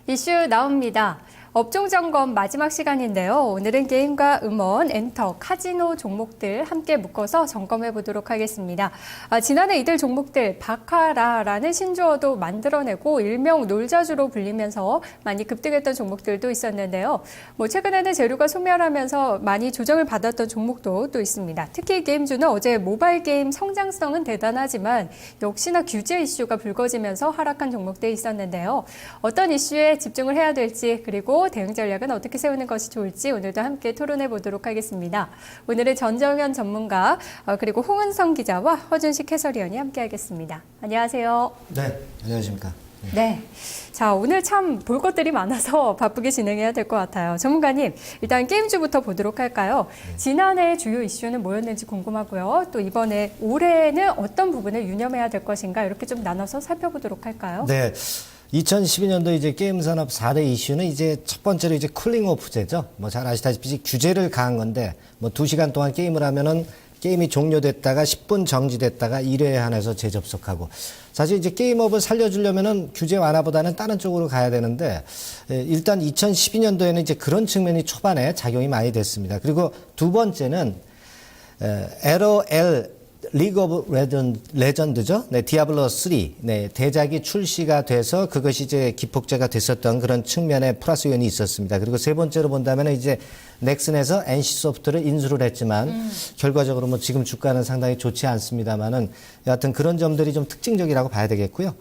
이슈 나옵니다. 업종 점검 마지막 시간인데요. 오늘은 게임과 음원, 엔터, 카지노 종목들 함께 묶어서 점검해 보도록 하겠습니다. 지난해 이들 종목들 바카라라는 신조어도 만들어내고 일명 놀자주로 불리면서 많이 급등했던 종목들도 있었는데요. 최근에는 재료가 소멸하면서 많이 조정을 받았던 종목도 또 있습니다. 특히 게임주는 어제 모바일 게임 성장성은 대단하지만 역시나 규제 이슈가 불거지면서 하락한 종목들이 있었는데요. 어떤 이슈에 집중을 해야 될지 그리고 대응 전략은 어떻게 세우는 것이 좋을지 오늘도 함께 토론해 보도록 하겠습니다. 오늘은 전정현 전문가 그리고 홍은성 기자와 허준식 해설위원이 함께하겠습니다. 안녕하세요. 네, 안녕하십니까. 네. 자, 오늘 참 볼 것들이 많아서 바쁘게 진행해야 될 것 같아요. 전문가님, 일단 게임주부터 보도록 할까요? 지난해 주요 이슈는 뭐였는지 궁금하고요. 또 이번에 올해는 어떤 부분을 유념해야 될 것인가 이렇게 좀 나눠서 살펴보도록 할까요? 네. 2012년도 이제 게임 산업 4대 이슈는 이제 첫 번째로 이제 쿨링 오프제죠. 잘 아시다시피 규제를 가한 건데 2시간 동안 게임을 하면은 게임이 종료됐다가 10분 정지됐다가 1회에 한해서 재접속하고. 사실 이제 게임업을 살려주려면은 규제 완화보다는 다른 쪽으로 가야 되는데, 일단 2012년도에는 이제 그런 측면이 초반에 작용이 많이 됐습니다. 그리고 두 번째는, LOL, 리그 오브 레전드죠. 네, 디아블로 3. 네, 대작이 출시가 돼서 그것이 이제 기폭제가 됐었던 그런 측면의 플러스 요인이 있었습니다. 그리고 세 번째로 본다면 이제 넥슨에서 NC소프트를 인수를 했지만 결과적으로 지금 주가는 상당히 좋지 않습니다만은 여하튼 그런 점들이 좀 특징적이라고 봐야 되겠고요.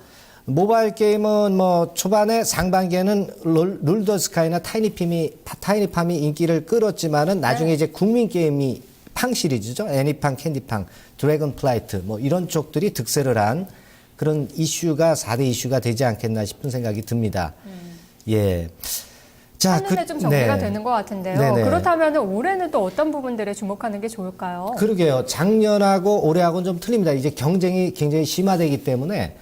모바일 게임은 초반에 상반기에는 룰더 스카이나 타이니팜이 인기를 끌었지만은 나중에 이제 국민 게임이 팡 시리즈죠. 애니팡, 캔디팡, 드래곤 플라이트 이런 쪽들이 득세를 한 그런 이슈가 4대 이슈가 되지 않겠나 싶은 생각이 듭니다. 예. 자, 한눈에 좀 정리가 네. 되는 것 같은데요. 네네. 그렇다면 올해는 또 어떤 부분들에 주목하는 게 좋을까요? 그러게요. 작년하고 올해하고는 좀 틀립니다. 이제 경쟁이 굉장히 심화되기 때문에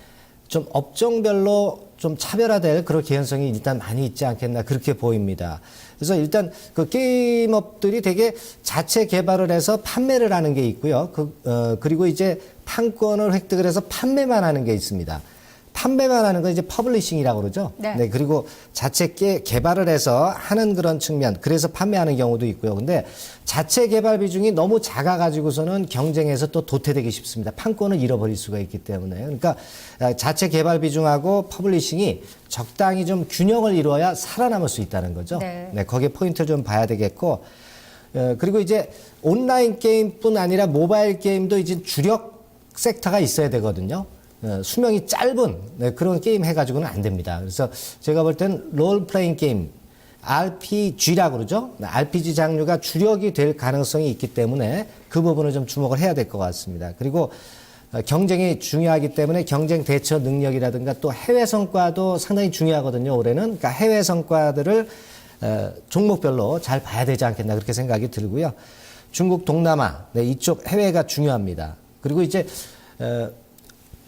좀 업종별로 좀 차별화될 그런 개연성이 일단 많이 있지 않겠나 그렇게 보입니다. 그래서 일단 그 게임업들이 되게 자체 개발을 해서 판매를 하는 게 있고요. 그리고 이제 판권을 획득을 해서 판매만 하는 게 있습니다. 판매만 하는 건 이제 퍼블리싱이라고 그러죠. 네. 그리고 자체 개발을 해서 하는 그런 측면, 그래서 판매하는 경우도 있고요. 근데 자체 개발 비중이 너무 작아가지고서는 경쟁에서 또 도태되기 쉽습니다. 판권을 잃어버릴 수가 있기 때문에. 그러니까 자체 개발 비중하고 퍼블리싱이 적당히 좀 균형을 이루어야 살아남을 수 있다는 거죠. 네. 거기에 포인트를 좀 봐야 되겠고. 그리고 이제 온라인 게임뿐 아니라 모바일 게임도 이제 주력 섹터가 있어야 되거든요. 수명이 짧은 그런 게임 해가지고는 안 됩니다. 그래서 제가 볼 땐 롤플레잉 게임, RPG라고 그러죠. RPG 장르가 주력이 될 가능성이 있기 때문에 그 부분을 좀 주목을 해야 될 것 같습니다. 그리고 경쟁이 중요하기 때문에 경쟁 대처 능력이라든가 또 해외 성과도 상당히 중요하거든요. 올해는. 그러니까 해외 성과들을 종목별로 잘 봐야 되지 않겠나 그렇게 생각이 들고요. 중국, 동남아, 이쪽 해외가 중요합니다. 그리고 이제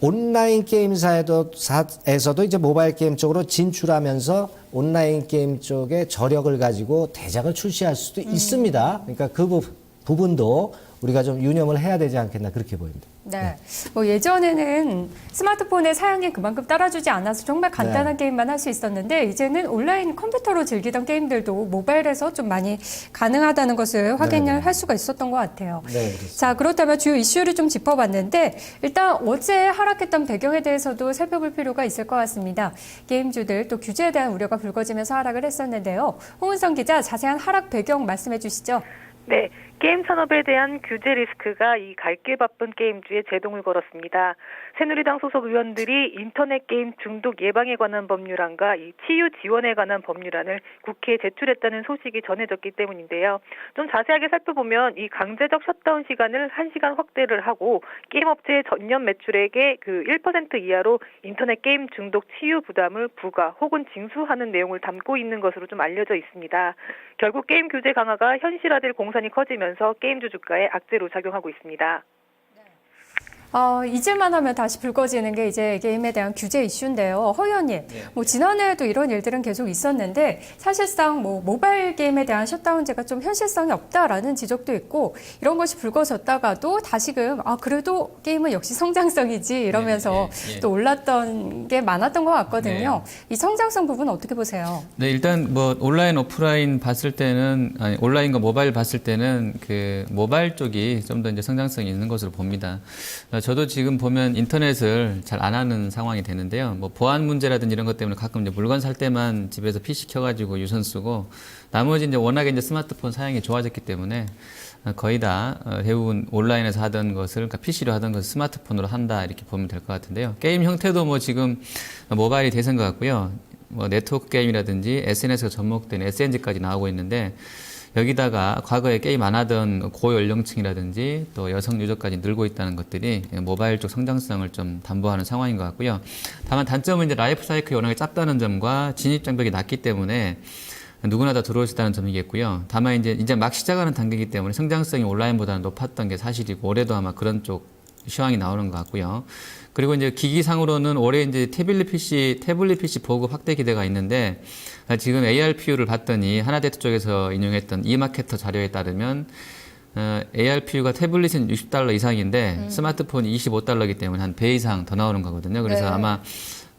온라인 게임사에서도 이제 모바일 게임 쪽으로 진출하면서 온라인 게임 쪽에 저력을 가지고 대작을 출시할 수도 있습니다. 그러니까 그 부분도 우리가 좀 유념을 해야 되지 않겠나 그렇게 보입니다. 네. 예전에는 스마트폰의 사양이 그만큼 따라주지 않아서 정말 간단한 게임만 할 수 있었는데 이제는 온라인 컴퓨터로 즐기던 게임들도 모바일에서 좀 많이 가능하다는 것을 확인을 할 수가 있었던 것 같아요. 네, 그렇습니다. 자, 그렇다면 주요 이슈를 좀 짚어봤는데 일단 어제 하락했던 배경에 대해서도 살펴볼 필요가 있을 것 같습니다. 게임주들 또 규제에 대한 우려가 불거지면서 하락을 했었는데요. 홍은성 기자 자세한 하락 배경 말씀해 주시죠. 네, 게임 산업에 대한 규제 리스크가 이 갈게 바쁜 게임주에 제동을 걸었습니다. 새누리당 소속 의원들이 인터넷 게임 중독 예방에 관한 법률안과 이 치유 지원에 관한 법률안을 국회에 제출했다는 소식이 전해졌기 때문인데요. 좀 자세하게 살펴보면 이 강제적 셧다운 시간을 1시간 확대를 하고 게임 업체의 전년 매출액의 그 1% 이하로 인터넷 게임 중독 치유 부담을 부과 혹은 징수하는 내용을 담고 있는 것으로 좀 알려져 있습니다. 결국 게임 규제 강화가 현실화될 공산이 커지면서 게임주 주가에 악재로 작용하고 있습니다. 잊을만 하면 다시 불거지는 게 이제 게임에 대한 규제 이슈인데요. 허 의원님, 뭐 지난해에도 이런 일들은 계속 있었는데 사실상 뭐 모바일 게임에 대한 셧다운제가 좀 현실성이 없다라는 지적도 있고 이런 것이 불거졌다가도 다시금 그래도 게임은 역시 성장성이지 이러면서 또 올랐던 게 많았던 것 같거든요. 이 성장성 부분 어떻게 보세요? 네, 일단 뭐 온라인 오프라인 봤을 때는 온라인과 모바일 봤을 때는 그 모바일 쪽이 좀 더 이제 성장성이 있는 것으로 봅니다. 저도 지금 보면 인터넷을 잘 안 하는 상황이 되는데요. 뭐 보안 문제라든지 이런 것 때문에 가끔 이제 물건 살 때만 집에서 PC 켜가지고 유선 쓰고 나머지 이제 워낙에 이제 스마트폰 사용이 좋아졌기 때문에 거의 다 대부분 온라인에서 하던 것을 그러니까 PC로 하던 것을 스마트폰으로 한다 이렇게 보면 될 것 같은데요. 게임 형태도 뭐 지금 모바일이 대세인 것 같고요. 뭐 네트워크 게임이라든지 SNS가 접목된 SNG까지 나오고 있는데 여기다가 과거에 게임 안 하던 고연령층이라든지 또 여성 유저까지 늘고 있다는 것들이 모바일 쪽 성장성을 좀 담보하는 상황인 것 같고요. 다만 단점은 이제 라이프 사이클이 워낙에 짧다는 점과 진입 장벽이 낮기 때문에 누구나 다 들어올 수 있다는 점이겠고요. 다만 이제 막 시작하는 단계이기 때문에 성장성이 온라인보다는 높았던 게 사실이고 올해도 아마 그런 쪽 시황이 나오는 것 같고요. 그리고 이제 기기상으로는 올해 이제 태블릿 PC 보급 확대 기대가 있는데 지금 ARPU를 봤더니 하나대투 쪽에서 인용했던 이마케터 자료에 따르면 ARPU가 태블릿은 $60 이상인데 스마트폰이 $25이기 때문에 한 배 이상 더 나오는 거거든요. 그래서 아마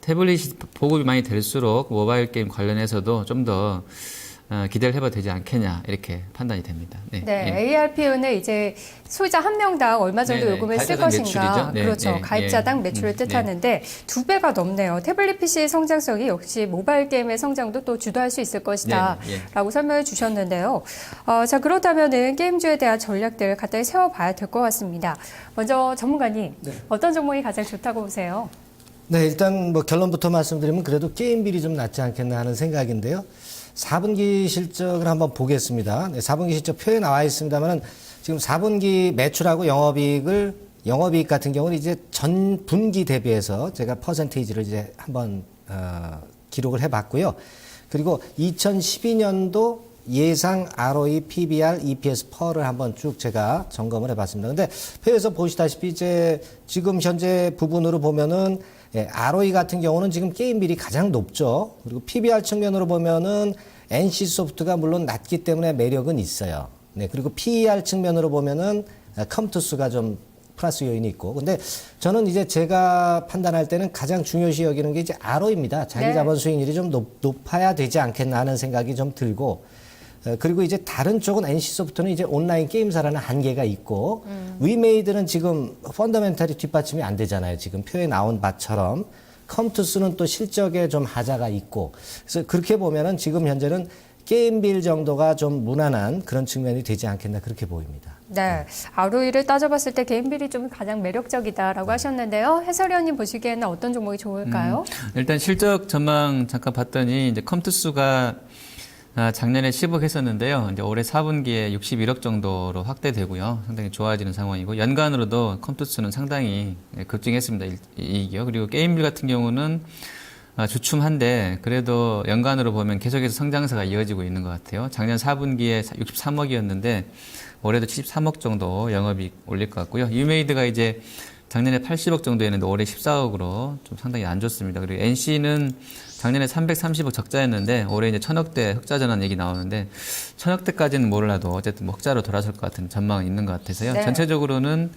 태블릿이 보급이 많이 될수록 모바일 게임 관련해서도 좀 더 기대를 해봐도 되지 않겠냐 이렇게 판단이 됩니다. 네, ARPU는 이제 소비자 한 명당 얼마 정도 요금을 쓸 것인가, 그렇죠. 가입자당 매출을 뜻하는데 2배가 넘네요. 태블릿 PC의 성장성이 역시 모바일 게임의 성장도 또 주도할 수 있을 것이다라고 설명해 주셨는데요. 자, 그렇다면은 게임주에 대한 전략들 간단히 세워봐야 될 것 같습니다. 먼저 전문가님, 어떤 종목이 가장 좋다고 보세요? 네, 일단 뭐 결론부터 말씀드리면 그래도 게임빌이 좀 낫지 않겠나 하는 생각인데요. 4분기 실적을 한번 보겠습니다. 네, 4분기 실적 표에 나와 있습니다만은 지금 4분기 매출하고 영업이익 같은 경우는 이제 전 분기 대비해서 제가 퍼센테이지를 이제 한번 기록을 해봤고요. 그리고 2012년도 예상 ROE, PBR, EPS per를 한번 쭉 제가 점검을 해봤습니다. 근데 표에서 보시다시피 이제 지금 현재 부분으로 보면은 ROE 같은 경우는 지금 게임빌이 가장 높죠. 그리고 PBR 측면으로 보면은 NC소프트가 물론 낮기 때문에 매력은 있어요. 네, 그리고 PER 측면으로 보면은 컴투스가 좀 플러스 요인이 있고. 근데 저는 이제 제가 판단할 때는 가장 중요시 여기는 게 이제 ROE입니다. 자기 자본 수익률이 좀 높아야 되지 않겠나 하는 생각이 좀 들고. 그리고 이제 다른 쪽은 NC소프트는 이제 온라인 게임사라는 한계가 있고 위메이드는 지금 펀더멘탈이 뒷받침이 안 되잖아요. 지금 표에 나온 바처럼 컴투스는 또 실적에 좀 하자가 있고 그래서 그렇게 보면은 지금 현재는 게임빌 정도가 좀 무난한 그런 측면이 되지 않겠나 그렇게 보입니다. 네, ROE를 따져봤을 때 게임빌이 좀 가장 매력적이다라고 하셨는데요. 해설위원님 보시기에는 어떤 종목이 좋을까요? 일단 실적 전망 잠깐 봤더니 이제 컴투스가 작년에 10억 했었는데요. 이제 올해 4분기에 61억 정도로 확대되고요. 상당히 좋아지는 상황이고 연간으로도 컴투스는 상당히 급증했습니다. 이익이요. 그리고 게임빌 같은 경우는 주춤한데 그래도 연간으로 보면 계속해서 성장세가 이어지고 있는 것 같아요. 작년 4분기에 63억이었는데 올해도 73억 정도 영업이익 올릴 것 같고요. 유메이드가 이제 작년에 80억 정도였는데 올해 14억으로 좀 상당히 안 좋습니다. 그리고 NC는 작년에 330억 적자였는데 올해 이제 1000억대 흑자 전환 얘기 나오는데 1000억대까지는 몰라도 어쨌든 뭐 흑자로 돌아설 것 같은 전망은 있는 것 같아서요. 네. 전체적으로는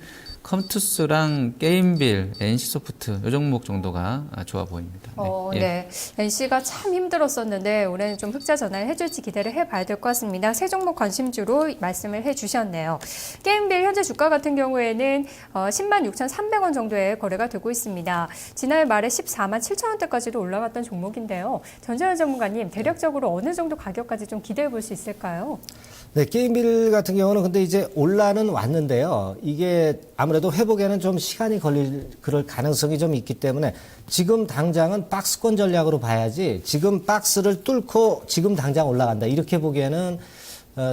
컴투스랑 게임빌, NC소프트 이 종목 정도가 좋아 보입니다. 네. NC가 참 힘들었었는데 올해는 좀 흑자 전환을 해줄지 기대를 해봐야 될 것 같습니다. 세 종목 관심주로 말씀을 해주셨네요. 게임빌 현재 주가 같은 경우에는 10만 6,300원 정도의 거래가 되고 있습니다. 지난해 말에 14만 7천원대까지도 올라갔던 종목인데요. 전재현 전문가님, 대략적으로 어느 정도 가격까지 좀 기대해 볼 수 있을까요? 네, 게임빌 같은 경우는 근데 이제 올라는 왔는데요. 이게 아무래도 회복에는 좀 시간이 걸릴 그럴 가능성이 좀 있기 때문에 지금 당장은 박스권 전략으로 봐야지 지금 박스를 뚫고 지금 당장 올라간다. 이렇게 보기에는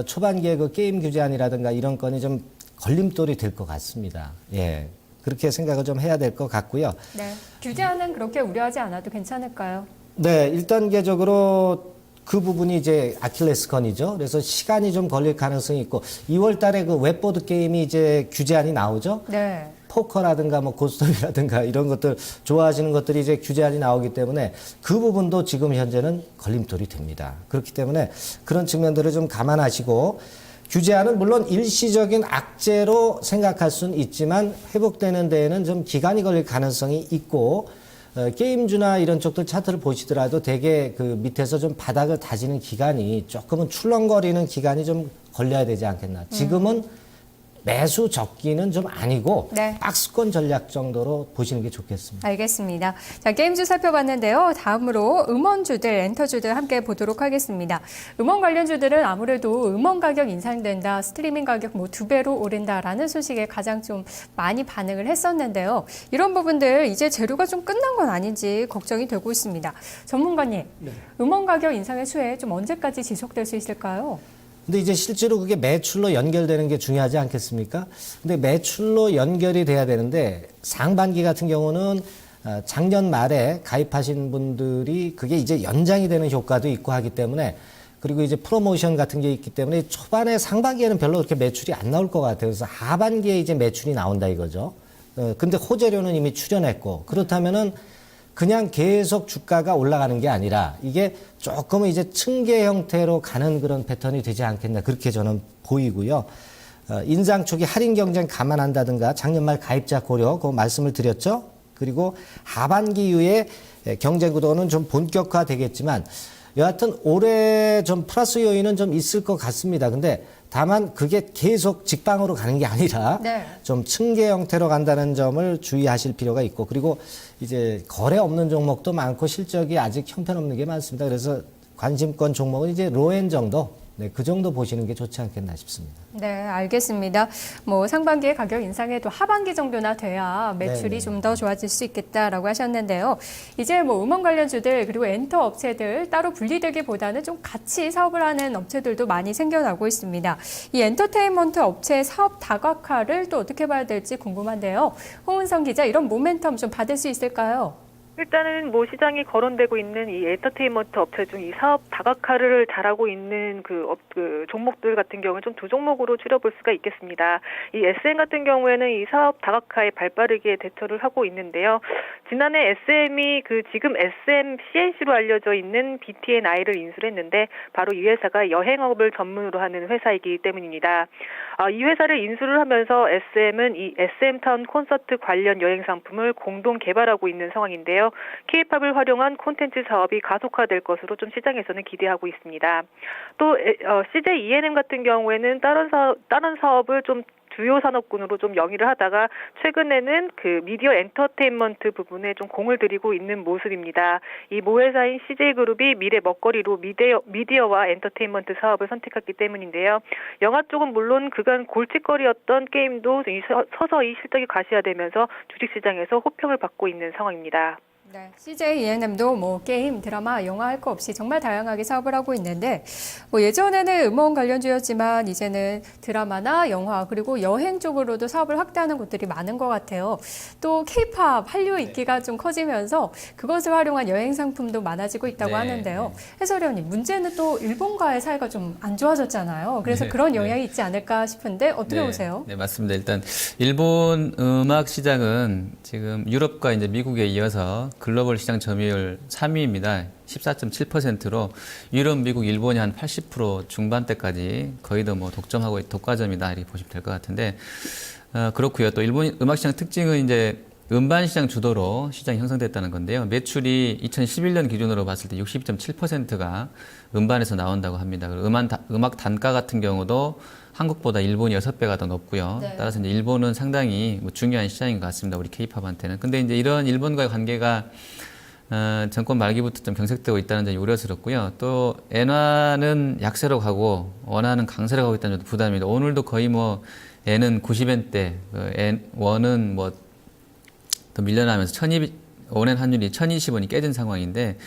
초반기에 그 게임 규제안이라든가 이런 건이 좀 걸림돌이 될 것 같습니다. 예. 그렇게 생각을 좀 해야 될 것 같고요. 네. 규제안은 그렇게 우려하지 않아도 괜찮을까요? 네, 1단계적으로 그 부분이 이제 아킬레스건이죠. 그래서 시간이 좀 걸릴 가능성이 있고 2월 달에 그 웹보드 게임이 이제 규제안이 나오죠. 네. 포커라든가 뭐 고스톱이라든가 이런 것들 좋아하시는 것들이 이제 규제안이 나오기 때문에 그 부분도 지금 현재는 걸림돌이 됩니다. 그렇기 때문에 그런 측면들을 좀 감안하시고 규제안은 물론 일시적인 악재로 생각할 수는 있지만 회복되는 데에는 좀 기간이 걸릴 가능성이 있고 게임주나 이런 쪽들 차트를 보시더라도 되게 그 밑에서 좀 바닥을 다지는 기간이 조금은 출렁거리는 기간이 좀 걸려야 되지 않겠나. 지금은 매수 적기는 좀 아니고 네. 박스권 전략 정도로 보시는 게 좋겠습니다. 알겠습니다. 자, 게임주 살펴봤는데요. 다음으로 음원주들, 엔터주들 함께 보도록 하겠습니다. 음원 관련주들은 아무래도 음원 가격 인상된다, 스트리밍 가격 뭐 2배로 오른다라는 소식에 가장 좀 많이 반응을 했었는데요. 이런 부분들 이제 재료가 좀 끝난 건 아닌지 걱정이 되고 있습니다. 전문가님, 음원 가격 인상의 추세 좀 언제까지 지속될 수 있을까요? 근데 이제 실제로 그게 매출로 연결되는 게 중요하지 않겠습니까? 근데 매출로 연결이 돼야 되는데 상반기 같은 경우는 작년 말에 가입하신 분들이 그게 이제 연장이 되는 효과도 있고 하기 때문에 그리고 이제 프로모션 같은 게 있기 때문에 초반에 상반기에는 별로 그렇게 매출이 안 나올 것 같아요. 그래서 하반기에 이제 매출이 나온다 이거죠. 근데 호재료는 이미 출연했고 그렇다면은 그냥 계속 주가가 올라가는 게 아니라 이게 조금은 이제 층계 형태로 가는 그런 패턴이 되지 않겠나 그렇게 저는 보이고요. 인상 초기 할인 경쟁 감안한다든가 작년 말 가입자 고려 그 말씀을 드렸죠. 그리고 하반기 이후에 경쟁 구도는 좀 본격화되겠지만 여하튼 올해 좀 플러스 요인은 좀 있을 것 같습니다. 근데 다만 그게 계속 직방으로 가는 게 아니라 네. 좀 층계 형태로 간다는 점을 주의하실 필요가 있고 그리고 이제 거래 없는 종목도 많고 실적이 아직 형편없는 게 많습니다. 그래서 관심권 종목은 이제 로엔 정도, 네, 그 정도 보시는 게 좋지 않겠나 싶습니다. 네, 알겠습니다. 뭐 상반기에 가격 인상해도 하반기 정도나 돼야 매출이 네네. 좀 더 좋아질 수 있겠다라고 하셨는데요. 이제 뭐 음원 관련주들 그리고 엔터 업체들 따로 분리되기보다는 좀 같이 사업을 하는 업체들도 많이 생겨나고 있습니다. 이 엔터테인먼트 업체 사업 다각화를 또 어떻게 봐야 될지 궁금한데요. 홍은성 기자, 이런 모멘텀 좀 받을 수 있을까요? 일단은 뭐 시장이 거론되고 있는 이 엔터테인먼트 업체 중 이 사업 다각화를 잘하고 있는 그 종목들 같은 경우는 좀 두 종목으로 줄여볼 수가 있겠습니다. 이 SM 같은 경우에는 이 사업 다각화에 발빠르게 대처를 하고 있는데요. 지난해 SM이 지금 SM CNC로 알려져 있는 BTNI를 인수를 했는데 바로 이 회사가 여행업을 전문으로 하는 회사이기 때문입니다. 이 회사를 인수를 하면서 SM은 이 SM타운 콘서트 관련 여행 상품을 공동 개발하고 있는 상황인데요. K-팝을 활용한 콘텐츠 사업이 가속화될 것으로 좀 시장에서는 기대하고 있습니다. 또 CJ E&M 같은 경우에는 다른 사업을 좀 주요 산업군으로 좀 영위를 하다가 최근에는 그 미디어 엔터테인먼트 부분에 좀 공을 들이고 있는 모습입니다. 이 모회사인 CJ그룹이 미래 먹거리로 미디어와 엔터테인먼트 사업을 선택했기 때문인데요. 영화 쪽은 물론 그간 골칫거리였던 게임도 서서히 실적이 가시화되면서 주식시장에서 호평을 받고 있는 상황입니다. 네, CJ E&M도 뭐 게임, 드라마, 영화 할 거 없이 정말 다양하게 사업을 하고 있는데 뭐 예전에는 음원 관련주였지만 이제는 드라마나 영화 그리고 여행 쪽으로도 사업을 확대하는 곳들이 많은 것 같아요. 또 K-팝, 한류 인기가 좀 커지면서 그것을 활용한 여행 상품도 많아지고 있다고 네, 하는데요. 해설위원님, 문제는 또 일본과의 사이가 좀 안 좋아졌잖아요. 그래서 네, 그런 영향이 있지 않을까 싶은데 어떻게 보세요? 네, 맞습니다. 일단 일본 음악 시장은 지금 유럽과 이제 미국에 이어서 글로벌 시장 점유율 3위입니다. 14.7%로 유럽, 미국, 일본이 한 80% 중반대까지 거의 뭐 독점하고 독과점이다 이렇게 보시면 될 것 같은데 그렇고요. 또 일본 음악 시장 특징은 이제 음반 시장 주도로 시장이 형성됐다는 건데요. 매출이 2011년 기준으로 봤을 때 62.7%가 음반에서 나온다고 합니다. 그리고 음악 단가 같은 경우도 한국보다 일본이 6배가 더 높고요. 네. 따라서 이제 일본은 상당히 뭐 중요한 시장인 것 같습니다. 우리 K-팝한테는. 근데 이제 이런 일본과의 관계가 정권 말기부터 좀 경색되고 있다는 점이 우려스럽고요. 또 엔화는 약세로 가고 원화는 강세로 가고 있다는 점도 부담입니다. 오늘도 거의 뭐 엔은 90엔대, 원은 뭐 더 밀려나면서 원엔 환율이 1020원이 깨진 상황인데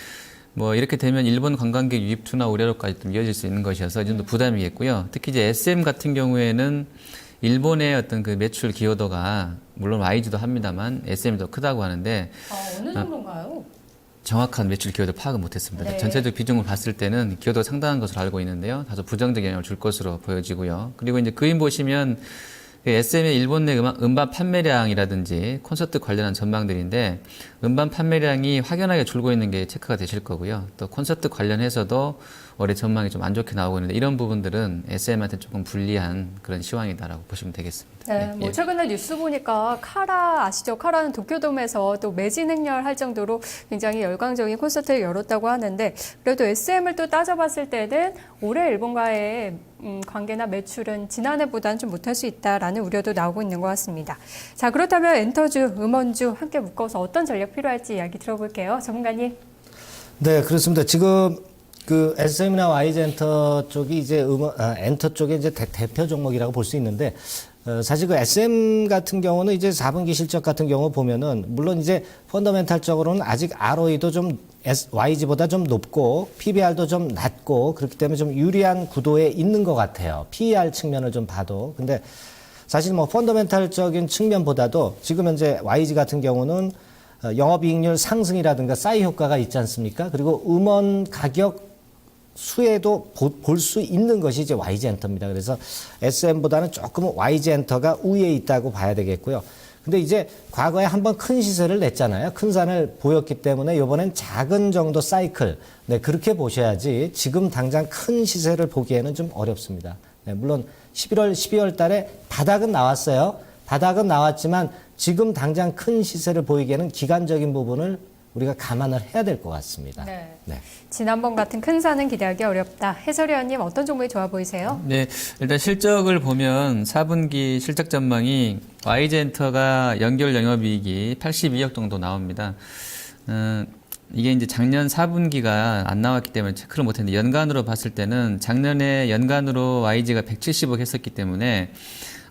뭐 이렇게 되면 일본 관광객 유입 둔화 우려로까지 좀 이어질 수 있는 것이어서 이 정도 부담이겠고요. 특히 이제 SM 같은 경우에는 일본의 어떤 그 매출 기여도가 물론 YG도 합니다만 SM이 더 크다고 하는데 어느 정도인가요? 정확한 매출 기여도 파악을 못했습니다. 네. 전체적 비중을 봤을 때는 기여도가 상당한 것으로 알고 있는데요. 다소 부정적 영향을 줄 것으로 보여지고요. 그리고 이제 그림 보시면 SM의 일본 내 음반 판매량이라든지 콘서트 관련한 전망들인데 음반 판매량이 확연하게 줄고 있는 게 체크가 되실 거고요. 또 콘서트 관련해서도 올해 전망이 좀 안 좋게 나오고 있는데 이런 부분들은 SM한테 조금 불리한 그런 시황이다라고 보시면 되겠습니다. 네, 뭐 최근에 뉴스 보니까 카라 아시죠? 카라는 도쿄돔에서 또 매진 행렬할 정도로 굉장히 열광적인 콘서트를 열었다고 하는데 그래도 SM을 또 따져봤을 때는 올해 일본과의 관계나 매출은 지난해보다는 좀 못할 수 있다라는 우려도 나오고 있는 것 같습니다. 자, 그렇다면 엔터주, 음원주 함께 묶어서 어떤 전략 필요할지 이야기 들어볼게요. 전문가님. 네, 그렇습니다. 지금 그 SM이나 YG엔터 쪽이 이제 엔터 쪽의 이제 대표 종목이라고 볼 수 있는데, 사실 그 SM 같은 경우는 이제 4분기 실적 같은 경우 보면은, 물론 이제 펀더멘탈적으로는 아직 ROE도 좀 YG보다 좀 높고, PBR도 좀 낮고, 그렇기 때문에 좀 유리한 구도에 있는 것 같아요. PER 측면을 좀 봐도. 근데 사실 뭐 펀더멘탈적인 측면보다도 지금 현재 YG 같은 경우는 영업이익률 상승이라든가 싸이 효과가 있지 않습니까? 그리고 음원 가격 수에도 볼 수 있는 것이 이제 YG엔터입니다. 그래서 SM보다는 조금 YG엔터가 우위에 있다고 봐야 되겠고요. 근데 이제 과거에 한번 큰 시세를 냈잖아요. 큰 산을 보였기 때문에 이번엔 작은 정도 사이클. 네, 그렇게 보셔야지 지금 당장 큰 시세를 보기에는 좀 어렵습니다. 네, 물론 11월, 12월 달에 바닥은 나왔어요. 바닥은 나왔지만 지금 당장 큰 시세를 보이기에는 기간적인 부분을 우리가 감안을 해야 될 것 같습니다. 네. 네. 지난번 같은 큰 산은 기대하기 어렵다. 해설위원님 어떤 종목이 좋아 보이세요? 네, 일단 실적을 보면 4분기 실적 전망이 YG엔터가 연결 영업이익이 82억 정도 나옵니다. 이게 이제 작년 4분기가 안 나왔기 때문에 체크를 못했는데 연간으로 봤을 때는 작년에 연간으로 YG가 170억 했었기 때문에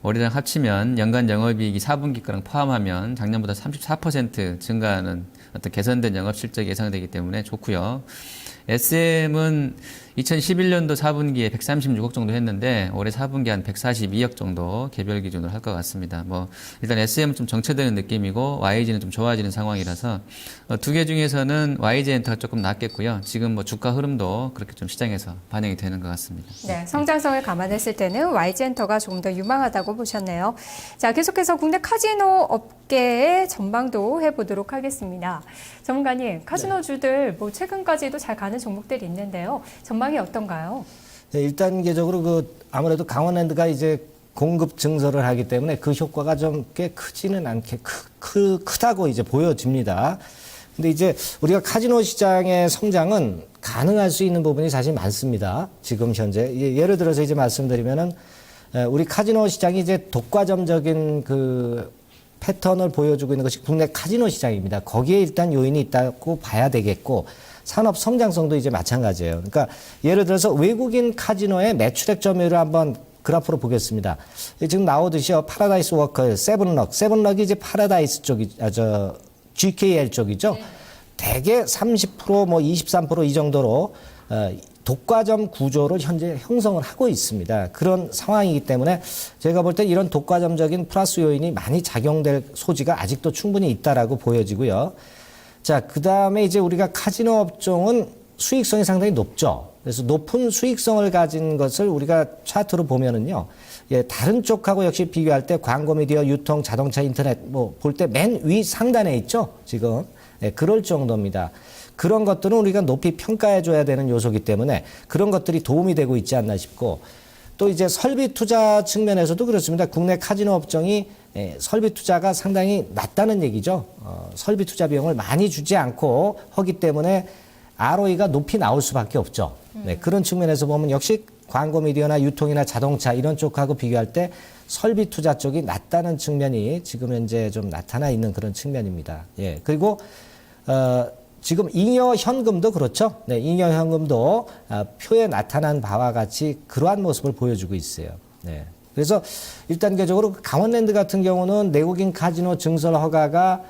올해랑 합치면 연간 영업이익이 4분기 거랑 포함하면 작년보다 34% 증가하는 어떤 개선된 영업 실적이 예상되기 때문에 좋고요. SM은 2011년도 4분기에 136억 정도 했는데 올해 4분기 한 142억 정도 개별 기준으로 할 것 같습니다. 뭐 일단 SM은 좀 정체되는 느낌이고 YG는 좀 좋아지는 상황이라서 두 개 중에서는 YG엔터가 조금 낫겠고요. 지금 뭐 주가 흐름도 그렇게 좀 시장에서 반영이 되는 것 같습니다. 네, 성장성을 감안했을 때는 YG엔터가 조금 더 유망하다고 보셨네요. 자, 계속해서 국내 카지노 업계의 전망도 해보도록 하겠습니다. 전문가님, 카지노주들 뭐 최근까지도 잘 가는 종목들이 있는데요. 전망이 어떤가요? 네, 1단계적으로 아무래도 강원랜드가 이제 공급 증설을 하기 때문에 그 효과가 좀 꽤 크지는 않게 크다고 이제 보여집니다. 근데 이제 우리가 카지노 시장의 성장은 가능할 수 있는 부분이 사실 많습니다. 지금 현재. 예를 들어서 이제 말씀드리면은 우리 카지노 시장이 이제 독과점적인 그 패턴을 보여주고 있는 것이 국내 카지노 시장입니다. 거기에 일단 요인이 있다고 봐야 되겠고, 산업 성장성도 이제 마찬가지예요. 그러니까 예를 들어서 외국인 카지노의 매출액 점유율을 한번 그래프로 보겠습니다. 지금 나오듯이요. 파라다이스 워커, 세븐럭이 이제 파라다이스 쪽이, GKL 쪽이죠. 네. 대개 30%, 뭐 23% 이 정도로 독과점 구조를 현재 형성을 하고 있습니다. 그런 상황이기 때문에 제가 볼 때 이런 독과점적인 플러스 요인이 많이 작용될 소지가 아직도 충분히 있다라고 보여지고요. 자, 그 다음에 이제 우리가 카지노 업종은 수익성이 상당히 높죠. 그래서 높은 수익성을 가진 것을 우리가 차트로 보면은요. 예, 다른 쪽하고 역시 비교할 때 광고 미디어, 유통, 자동차, 인터넷 뭐 볼 때 맨 위 상단에 있죠. 지금. 예, 그럴 정도입니다. 그런 것들은 우리가 높이 평가해 줘야 되는 요소이기 때문에 그런 것들이 도움이 되고 있지 않나 싶고, 또 이제 설비 투자 측면에서도 그렇습니다. 국내 카지노 업종이 설비 투자가 상당히 낮다는 얘기죠. 설비 투자 비용을 많이 주지 않고 하기 때문에 ROE가 높이 나올 수밖에 없죠. 네, 그런 측면에서 보면 역시 광고 미디어나 유통이나 자동차 이런 쪽하고 비교할 때 설비 투자 쪽이 낮다는 측면이 지금 현재 좀 나타나 있는 그런 측면입니다. 예, 그리고 지금 잉여 현금도 그렇죠. 네, 잉여 현금도 표에 나타난 바와 같이 그러한 모습을 보여주고 있어요. 네. 그래서 1단계적으로 강원랜드 같은 경우는 내국인 카지노 증설 허가가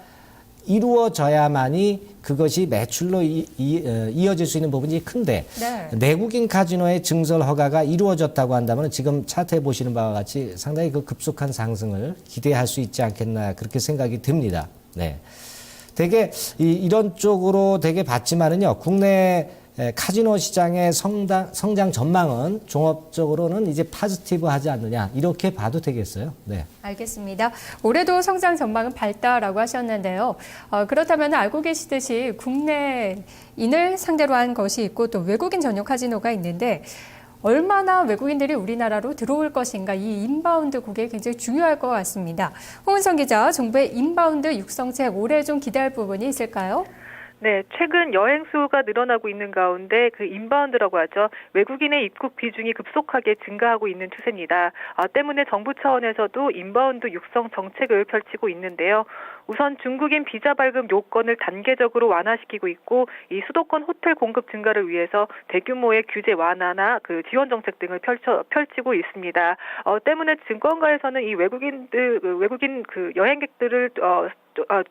이루어져야만이 그것이 매출로 이어질 수 있는 부분이 큰데, 네. 내국인 카지노의 증설 허가가 이루어졌다고 한다면 지금 차트에 보시는 바와 같이 상당히 그 급속한 상승을 기대할 수 있지 않겠나 그렇게 생각이 듭니다. 네. 되게 이런 쪽으로 되게 봤지만은요, 국내 카지노 시장의 성장 전망은 종합적으로는 이제 파지티브하지 않느냐 이렇게 봐도 되겠어요. 네. 알겠습니다. 올해도 성장 전망은 밝다라고 하셨는데요. 그렇다면 알고 계시듯이 국내인을 상대로 한 것이 있고 또 외국인 전용 카지노가 있는데 얼마나 외국인들이 우리나라로 들어올 것인가 이 인바운드 고객이 굉장히 중요할 것 같습니다. 홍은성 기자, 정부의 인바운드 육성책 올해 좀 기대할 부분이 있을까요? 네, 최근 여행 수가 늘어나고 있는 가운데 그 인바운드라고 하죠. 외국인의 입국 비중이 급속하게 증가하고 있는 추세입니다. 때문에 정부 차원에서도 인바운드 육성 정책을 펼치고 있는데요. 우선 중국인 비자 발급 요건을 단계적으로 완화시키고 있고 이 수도권 호텔 공급 증가를 위해서 대규모의 규제 완화나 그 지원 정책 등을 펼치고 있습니다. 때문에 증권가에서는 이 외국인 그 여행객들을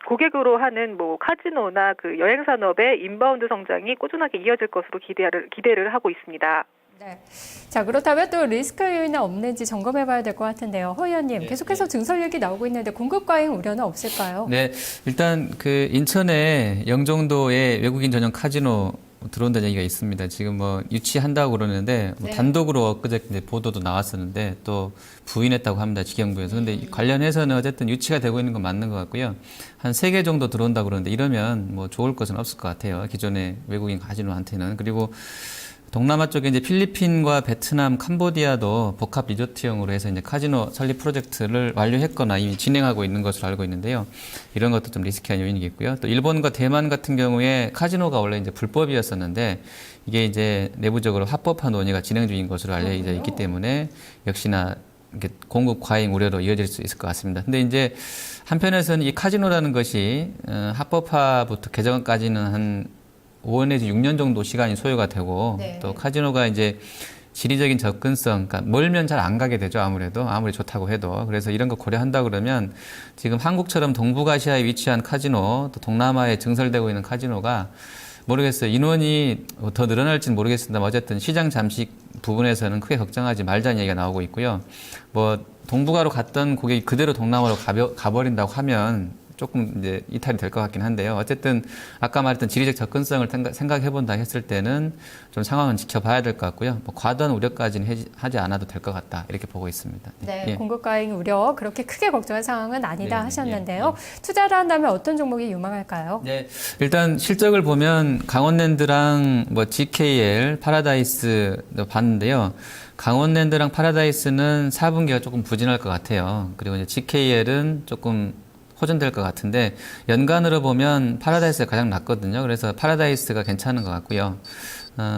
고객으로 하는 뭐 카지노나 그 여행 산업의 인바운드 성장이 꾸준하게 이어질 것으로 기대를 하고 있습니다. 네. 자, 그렇다면 또 리스크 요인은 없는지 점검해봐야 될 것 같은데요. 허 의원님, 계속해서 증설 얘기 나오고 있는데 공급 과잉 우려는 없을까요? 네, 일단 그 인천에 영종도에 외국인 전용 카지노 들어온다는 얘기가 있습니다. 지금 뭐 유치한다고 그러는데 뭐 단독으로 엊그저께 보도도 나왔었는데 또 부인했다고 합니다. 직영부에서. 근데 관련해서는 어쨌든 유치가 되고 있는 건 맞는 것 같고요. 한 3개 정도 들어온다고 그러는데 이러면 뭐 좋을 것은 없을 것 같아요. 기존의 외국인 카지노한테는. 그리고 동남아 쪽에 이제 필리핀과 베트남, 캄보디아도 복합 리조트형으로 해서 이제 카지노 설립 프로젝트를 완료했거나 이미 진행하고 있는 것으로 알고 있는데요. 이런 것도 좀 리스키한 요인이겠고요. 또 일본과 대만 같은 경우에 카지노가 원래 이제 불법이었었는데 이게 이제 내부적으로 합법화 논의가 진행 중인 것으로 알려져 있기 때문에 역시나 이렇게 공급 과잉 우려로 이어질 수 있을 것 같습니다. 근데 이제 한편에서는 이 카지노라는 것이 합법화부터 개정까지는 한 5년 내지 6년 정도 시간이 소요가 되고 또 카지노가 이제 지리적인 접근성, 그러니까 멀면 잘 안 가게 되죠. 아무리 좋다고 해도. 그래서 이런 거 고려한다 그러면 지금 한국처럼 동북아시아에 위치한 카지노, 또 동남아에 증설되고 있는 카지노가 모르겠어요. 인원이 더 늘어날지는 모르겠습니다만 어쨌든 시장 잠식 부분에서는 크게 걱정하지 말자는 얘기가 나오고 있고요. 뭐 동북아로 갔던 고객이 그대로 동남아로 가버린다고 하면 조금 이제 이탈이 될 것 같긴 한데요. 어쨌든 아까 말했던 지리적 접근성을 생각해 본다 했을 때는 좀 상황은 지켜봐야 될 것 같고요. 뭐 과도한 우려까지는 하지 않아도 될 것 같다 이렇게 보고 있습니다. 네, 예. 공급 과잉 우려 그렇게 크게 걱정할 상황은 아니다 하셨는데요. 투자를 한다면 어떤 종목이 유망할까요? 네, 일단 실적을 보면 강원랜드랑 뭐 GKL, 파라다이스도 봤는데요. 강원랜드랑 파라다이스는 4분기가 조금 부진할 것 같아요. 그리고 이제 GKL은 조금 호전될 것 같은데 연간으로 보면 파라다이스가 가장 낮거든요. 그래서 파라다이스가 괜찮은 것 같고요.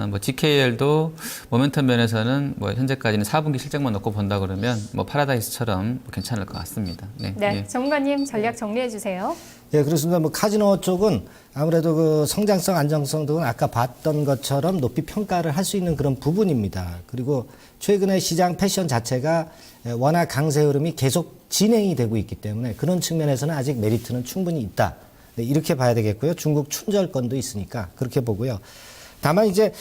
뭐 GKL도 모멘텀 면에서는 뭐 현재까지는 4분기 실적만 놓고 본다 그러면 뭐 파라다이스처럼 괜찮을 것 같습니다. 네, 네, 예. 전문가님 전략 정리해 주세요. 예, 그렇습니다. 뭐 카지노 쪽은 아무래도 그 성장성, 안정성 등은 아까 봤던 것처럼 높이 평가를 할 수 있는 그런 부분입니다. 그리고 최근에 시장 패션 자체가 워낙 강세 흐름이 계속 진행이 되고 있기 때문에 그런 측면에서는 아직 메리트는 충분히 있다. 네, 이렇게 봐야 되겠고요. 중국 춘절권도 있으니까 그렇게 보고요. 다만 이제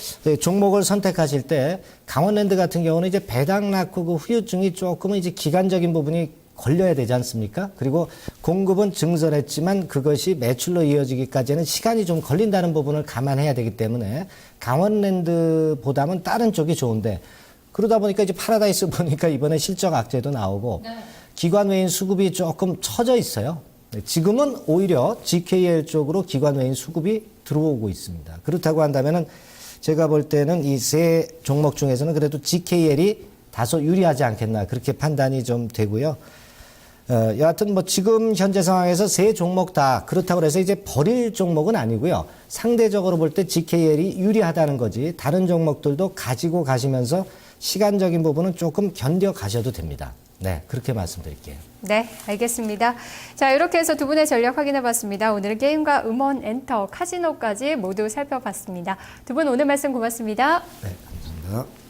종목을 선택하실 때 강원랜드 같은 경우는 이제 배당 낙후 그 후유증이 조금은 이제 기간적인 부분이 걸려야 되지 않습니까? 그리고 공급은 증설했지만 그것이 매출로 이어지기까지는 시간이 좀 걸린다는 부분을 감안해야 되기 때문에 강원랜드보다는 다른 쪽이 좋은데 그러다 보니까 이제 파라다이스 보니까 이번에 실적 악재도 나오고 기관 외인 수급이 조금 처져 있어요. 지금은 오히려 GKL 쪽으로 기관 외인 수급이 들어오고 있습니다. 그렇다고 한다면은 제가 볼 때는 이 세 종목 중에서는 그래도 GKL이 다소 유리하지 않겠나 그렇게 판단이 좀 되고요. 여하튼 뭐 지금 현재 상황에서 세 종목 다 그렇다고 해서 이제 버릴 종목은 아니고요. 상대적으로 볼 때 GKL이 유리하다는 거지 다른 종목들도 가지고 가시면서 시간적인 부분은 조금 견뎌 가셔도 됩니다. 네, 그렇게 말씀드릴게요. 네, 알겠습니다. 자, 이렇게 해서 두 분의 전략 확인해 봤습니다. 오늘은 게임과 음원, 엔터, 카지노까지 모두 살펴봤습니다. 두 분 오늘 말씀 고맙습니다. 네, 감사합니다.